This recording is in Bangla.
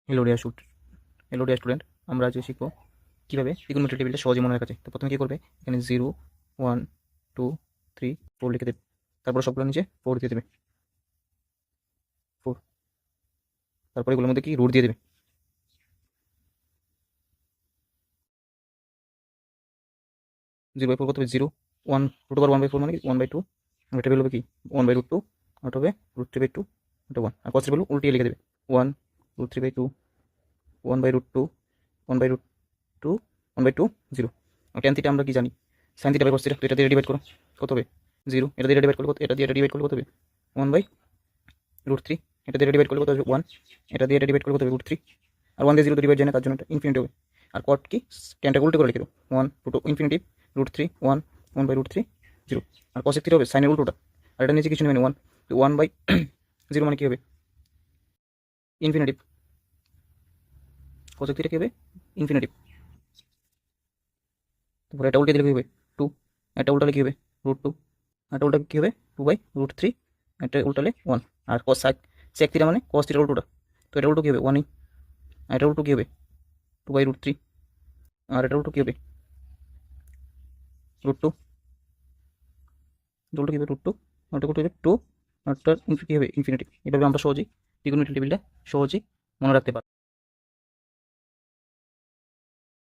হ্যালো ডিয়ার স্টুডেন্ট, আমরা আজকে শিখবো কীভাবে ত্রিকোণমিতির টেবিলটা সহজে মনে রাখা যায়। তো প্রথমে কী করবে, এখানে 0 1 2 3 4 লিখে দেবে। তারপরে সবগুলো নিচে 4 দিয়ে দেবে, 4। তারপরে এগুলোর মধ্যে কি রুট দিয়ে দেবে। 0/4 কত হবে 0 1 রুট ওভার 1/4 মানে কি 1/2। এটা বের হবে কি 1/√2, আর এটা হবে √3/2, এটা 1। আর কসের ভ্যালু উল্টিয়ে লিখে দেবে 1 √3/2, 1/√2, 1/√2, 1/2, 0। আর tan থিটা আমরা কি জানি, sin theta by cos theta. তো এটা দিয়ে ডিভাইড করো, কত হবে 0। এটা দিয়ে ডিভাইড করলে কত, এটা দিয়ে ডিভাইড করলে কত হবে 1/√3। এটা দিয়ে ডিভাইড করলে কত হবে 1। এটা দিয়ে ডিভাইড করলে কত হবে √3। আর 1 দিয়ে 0 তো ডিভাইড যায় না, তার জন্য এটা ইনফিনিটি হবে। আর কট কি, ট্যানটাকে উল্টো করে লিখে দেবো 1 2 ইনফিনিটি √3 1 1/√3 0। আর cos থিটা হবে সাইনের উল্টোটা। আর এটা নিচে কিছু নেই, মানে 1 1/0 মানে কি হবে ইনফিনিটিভ। cos থিটা কি হবে ইনফিনিটিভ। তারপরে এটা উল্টে দিলে কী হবে 2। এটা উল্টালে কী হবে √2। এটা উল্টা কী হবে 2/√3। এটা উল্টালে 1। আর cos sec থিটা মানে cos থিটার উল্টোটা। তো এটা উল্টো কী হবে 1ই। আর এটা উল্টো কী হবে 2/√3। আর এটা উল্টো কী হবে √2। উল্টো কী হবে √2। আর এটা উল্টো হবে 2। আর কী হবে ইনফিনিটি। এভাবে আমরা সহজেই ত্রিকোণমিতির টেবিলটা সহজেই মনে রাখতে পারি।